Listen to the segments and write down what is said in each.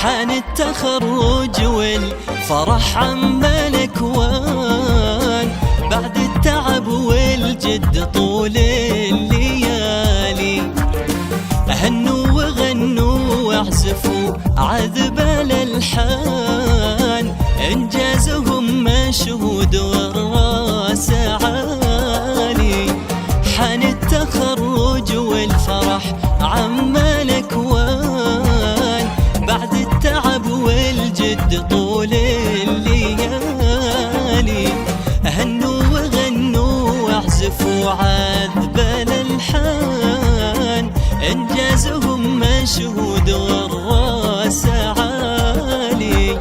حان التخرج والفرح عم الأكوان، بعد التعب والجد طول الليالي. هنوا وغنوا واعزفوا عذب الألحان، إنجازهم مشهود والراس عالي. حان التخرج والفرح عم الأكوان، بعد التعب والجد طول الليالي. هنوا وغنوا واعزفوا عذب الألحان، إنجازهم مشهود والراس عالي.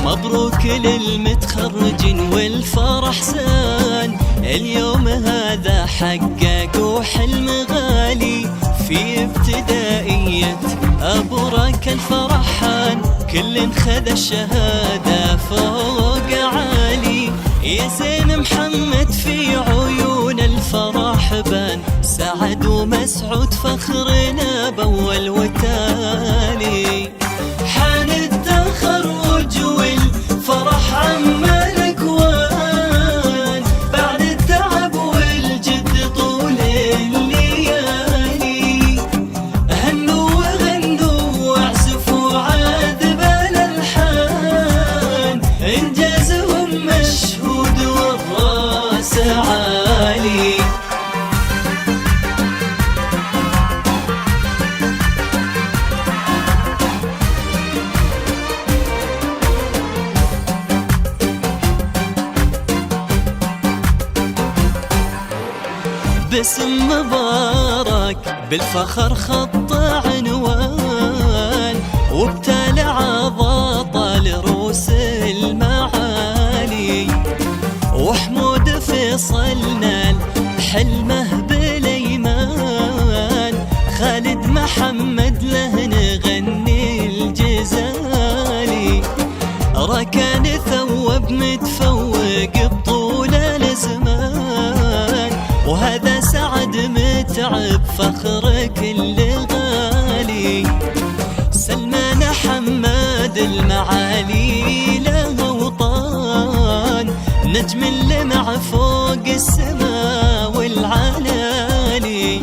مبروك للمتخرجين والفرح زان، اليوم هذا حققوا حلم غالي. في ابتدائية أبرك الفرحان، كل خذ الشهادة فوق عالي. يا زين محمد في عيون الفرح بان، سعد ومسعود فخرنا بأول وتالي. حان التخرج والفرح عم الأكوان، بعد التعب والجد طول الليالي. هنوا وغنوا واعزفوا عذب الألحان، إنجازهم مشهود والراس عالي. باسم مبارك بالفخر خط عنوان، وابتلع ضاطل رؤوس المعالي. وحمود فيصلنا حلمه بالايمان، خالد محمد له نغني الجزالي. ركان ثوب متفوق بطول الزمان، وهذا سعد متعب فخر كل غالي. سلمان حماد المعالي له وطان، نجم لمع فوق السماء والعلالي.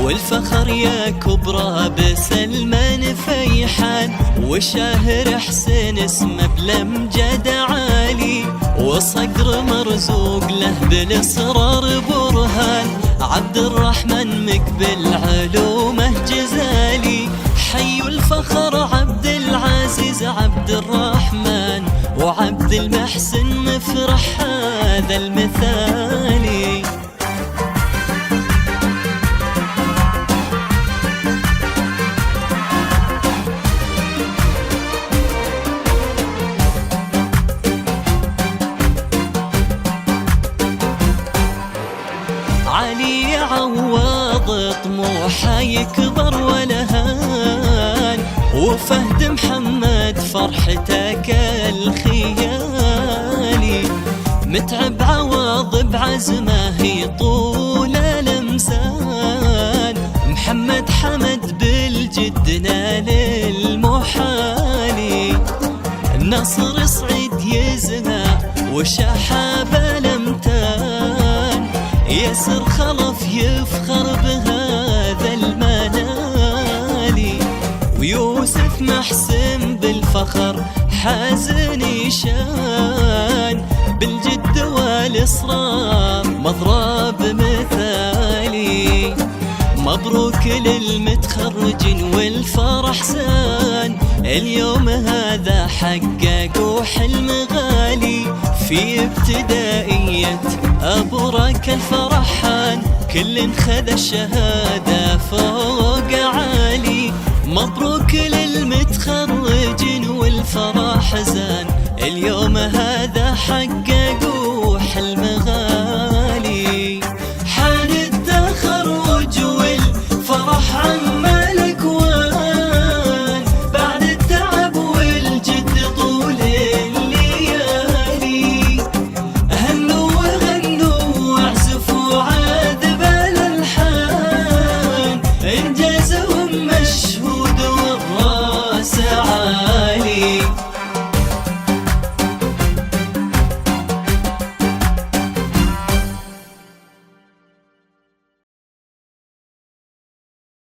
والفخر يا كبرى بسلمان فيحان، وشاهر حسين اسمه بلمجد عالي. وصقر مرزوق له بالاصرار برهان، عبد الرحمن مقبل علومه جزالي. حي الفخر عبد العزيز عبد الرحمن، وعبد المحسن مفرح هذا المثالي. علي عوض طموحه يكبر ولهان، وفهد محمد فرحتك الخيالي. متعب عوض بعزمه يطول الامسان، محمد حمد بالجد نال المحالي. نصر صعيد يزهى وشحاب الامتان، ياسر خلف يفخر بهذا المنالي. ويوسف محسن بالفخر حازن شان، بالجد والإصرار مضرب مثالي. مبروك للمتخرجين والفرح زان، اليوم هذا حققوا حلم غالي. في ابتدائية أبرك الفرحان، كل خذ الشهادة فوق عالي. مبروك للمتخرجين والفرح زان، اليوم هذا حق